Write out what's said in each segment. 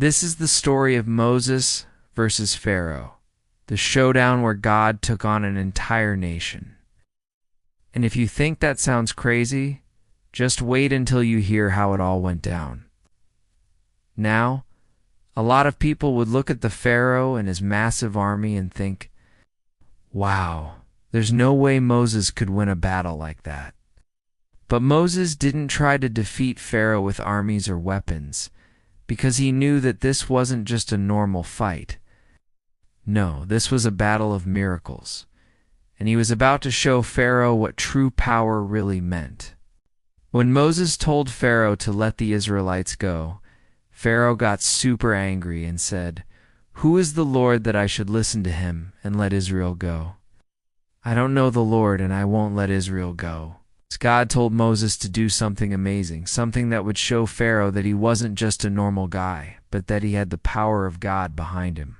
This is the story of Moses versus Pharaoh, the showdown where God took on an entire nation. And if you think that sounds crazy, just wait until you hear how it all went down. Now, a lot of people would look at the Pharaoh and his massive army and think, wow, there's no way Moses could win a battle like that. But Moses didn't try to defeat Pharaoh with armies or weapons, because he knew that this wasn't just a normal fight. No, this was a battle of miracles, and he was about to show Pharaoh what true power really meant. When Moses told Pharaoh to let the Israelites go, Pharaoh got super angry and said, "Who is the Lord that I should listen to him and let Israel go? I don't know the Lord, and I won't let Israel go." God told Moses to do something amazing, something that would show Pharaoh that he wasn't just a normal guy, but that he had the power of God behind him.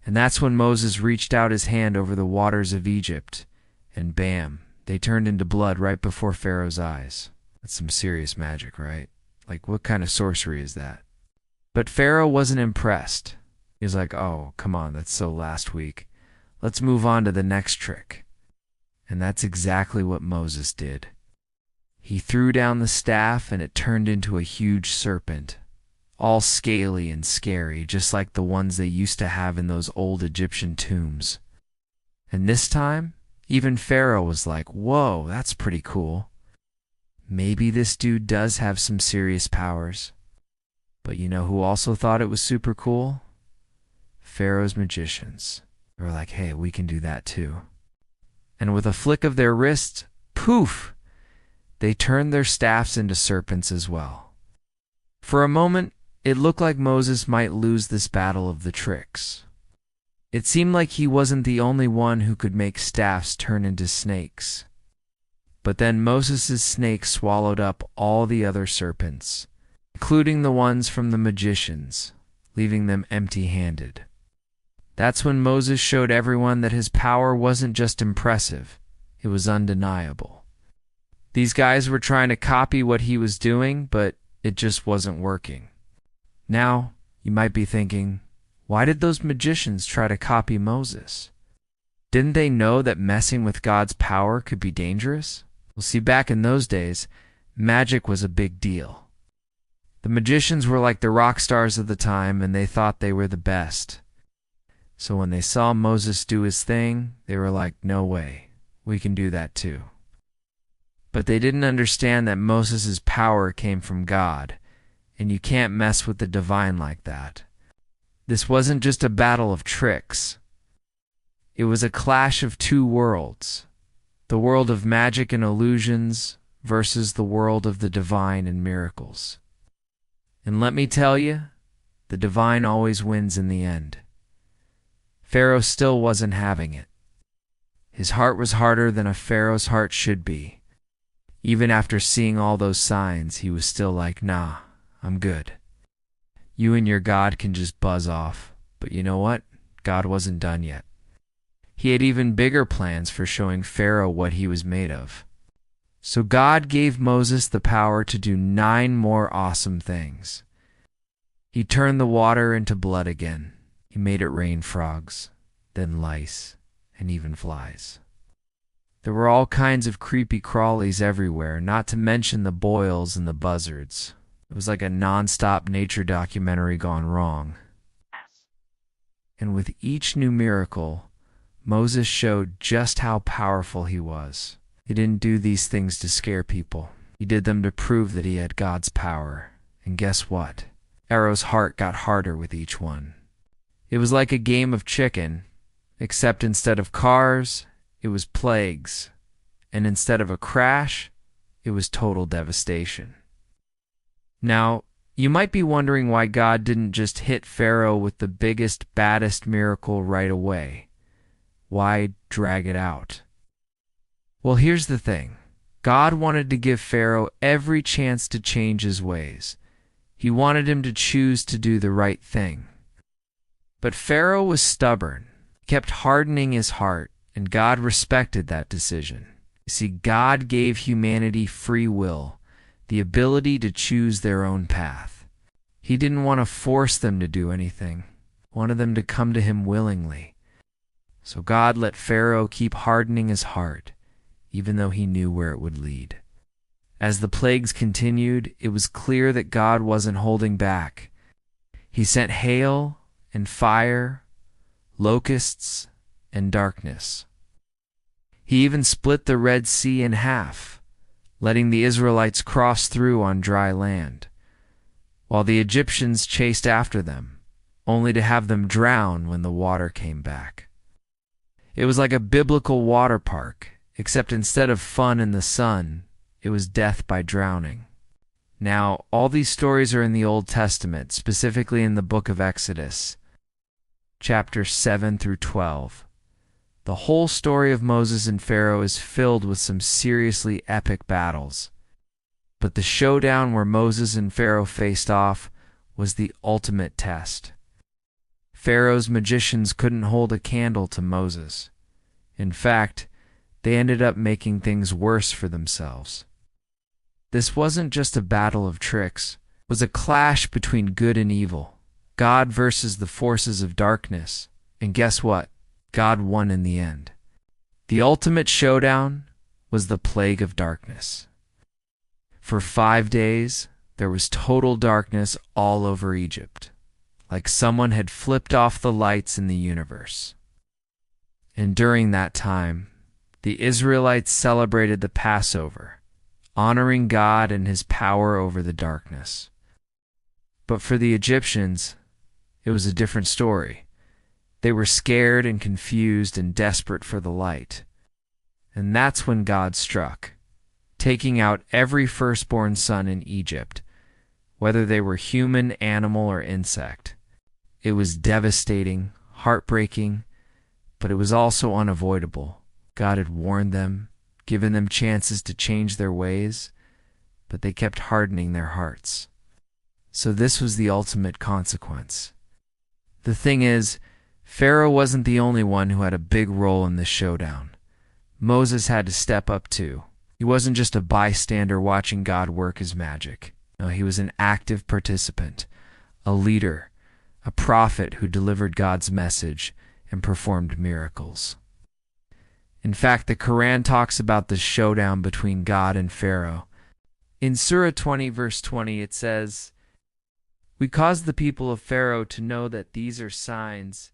And that's when Moses reached out his hand over the waters of Egypt, and bam, they turned into blood right before Pharaoh's eyes. That's some serious magic, right? Like, what kind of sorcery is that? But Pharaoh wasn't impressed. He was like, oh, come on, that's so last week. Let's move on to the next trick. And that's exactly what Moses did. He threw down the staff and it turned into a huge serpent, all scaly and scary, just like the ones they used to have in those old Egyptian tombs. And this time, even Pharaoh was like, whoa, that's pretty cool. Maybe this dude does have some serious powers. But you know who also thought it was super cool? Pharaoh's magicians. They were like, hey, we can do that too. And with a flick of their wrist, poof, they turned their staffs into serpents as well. For a moment, it looked like Moses might lose this battle of the tricks. It seemed like he wasn't the only one who could make staffs turn into snakes. But then Moses' snake swallowed up all the other serpents, including the ones from the magicians, leaving them empty-handed. That's when Moses showed everyone that his power wasn't just impressive, it was undeniable. These guys were trying to copy what he was doing, but it just wasn't working. Now, you might be thinking, why did those magicians try to copy Moses? Didn't they know that messing with God's power could be dangerous? Well, see, back in those days, magic was a big deal. The magicians were like the rock stars of the time, and they thought they were the best. So when they saw Moses do his thing, they were like, no way, we can do that too. But they didn't understand that Moses' power came from God, and you can't mess with the divine like that. This wasn't just a battle of tricks. It was a clash of two worlds, the world of magic and illusions versus the world of the divine and miracles. And let me tell you, the divine always wins in the end. Pharaoh still wasn't having it. His heart was harder than a pharaoh's heart should be. Even after seeing all those signs, he was still like, nah, I'm good. You and your God can just buzz off. But you know what? God wasn't done yet. He had even bigger plans for showing Pharaoh what he was made of. So God gave Moses the power to do 9 more awesome things. He turned the water into blood again. He made it rain frogs, then lice, and even flies. There were all kinds of creepy crawlies everywhere, not to mention the boils and the buzzards. It was like a non-stop nature documentary gone wrong. And with each new miracle, Moses showed just how powerful he was. He didn't do these things to scare people. He did them to prove that he had God's power. And guess what? Pharaoh's heart got harder with each one. It was like a game of chicken, except instead of cars, it was plagues. And instead of a crash, it was total devastation. Now, you might be wondering why God didn't just hit Pharaoh with the biggest, baddest miracle right away. Why drag it out? Well, here's the thing. God wanted to give Pharaoh every chance to change his ways. He wanted him to choose to do the right thing. But Pharaoh was stubborn, kept hardening his heart, and God respected that decision. You see, God gave humanity free will, the ability to choose their own path. He didn't want to force them to do anything, wanted them to come to him willingly. So God let Pharaoh keep hardening his heart, even though he knew where it would lead. As the plagues continued, it was clear that God wasn't holding back. He sent hail and fire, locusts and darkness. He even split the Red Sea in half, letting the Israelites cross through on dry land, while the Egyptians chased after them, only to have them drown when the water came back. It was like a biblical water park, except instead of fun in the sun, it was death by drowning. Now, all these stories are in the Old Testament, specifically in the book of Exodus, chapters 7 through 12. The whole story of Moses and Pharaoh is filled with some seriously epic battles. But the showdown where Moses and Pharaoh faced off was the ultimate test. Pharaoh's magicians couldn't hold a candle to Moses. In fact, they ended up making things worse for themselves. This wasn't just a battle of tricks. It was a clash between good and evil, God versus the forces of darkness. And guess what? God won in the end. The ultimate showdown was the plague of darkness. For 5 days, there was total darkness all over Egypt, like someone had flipped off the lights in the universe. And during that time, the Israelites celebrated the Passover, honoring God and his power over the darkness. But for the Egyptians, it was a different story. They were scared and confused and desperate for the light. And that's when God struck, taking out every firstborn son in Egypt, whether they were human, animal, or insect. It was devastating, heartbreaking, but it was also unavoidable. God had warned them, given them chances to change their ways, but they kept hardening their hearts. So this was the ultimate consequence. The thing is, Pharaoh wasn't the only one who had a big role in this showdown. Moses had to step up too. He wasn't just a bystander watching God work his magic. No, he was an active participant, a leader, a prophet who delivered God's message and performed miracles. In fact, the Quran talks about the showdown between God and Pharaoh. In Surah 20, verse 20, it says, "We caused the people of Pharaoh to know that these are signs,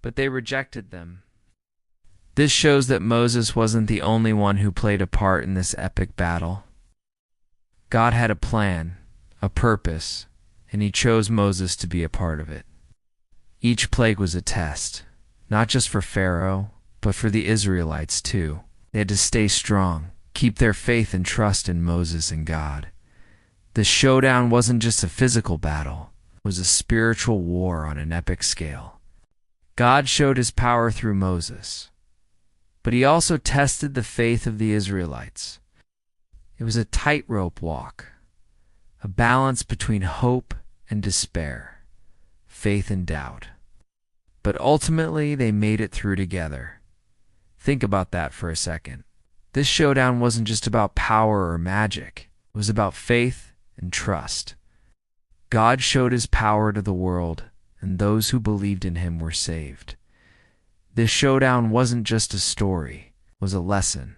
but they rejected them." This shows that Moses wasn't the only one who played a part in this epic battle. God had a plan, a purpose, and he chose Moses to be a part of it. Each plague was a test, not just for Pharaoh, but for the Israelites too. They had to stay strong, keep their faith and trust in Moses and God. The showdown wasn't just a physical battle, it was a spiritual war on an epic scale. God showed his power through Moses, but he also tested the faith of the Israelites. It was a tightrope walk, a balance between hope and despair, faith and doubt. But ultimately, they made it through together. Think about that for a second. This showdown wasn't just about power or magic. It was about faith and trust. God showed his power to the world, and those who believed in him were saved. This showdown wasn't just a story. It was a lesson,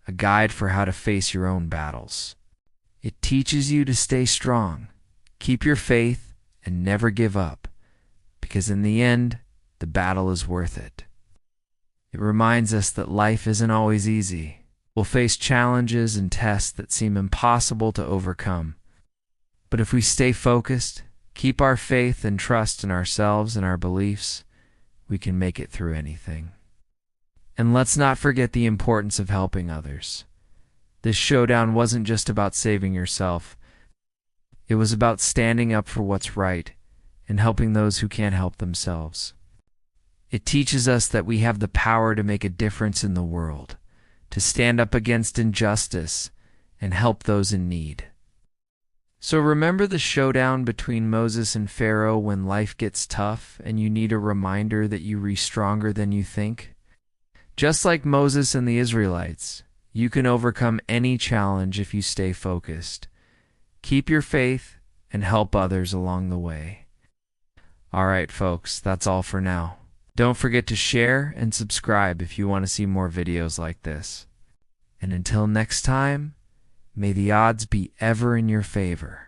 a guide for how to face your own battles. It teaches you to stay strong, keep your faith, and never give up, because in the end, the battle is worth it. It reminds us that life isn't always easy. We'll face challenges and tests that seem impossible to overcome. But if we stay focused, keep our faith and trust in ourselves and our beliefs, we can make it through anything. And let's not forget the importance of helping others. This showdown wasn't just about saving yourself. It was about standing up for what's right and helping those who can't help themselves. It teaches us that we have the power to make a difference in the world, to stand up against injustice and help those in need. So remember the showdown between Moses and Pharaoh when life gets tough and you need a reminder that you are stronger than you think? Just like Moses and the Israelites, you can overcome any challenge if you stay focused. Keep your faith, and help others along the way. All right, folks, that's all for now. Don't forget to share and subscribe if you want to see more videos like this. And until next time, may the odds be ever in your favor.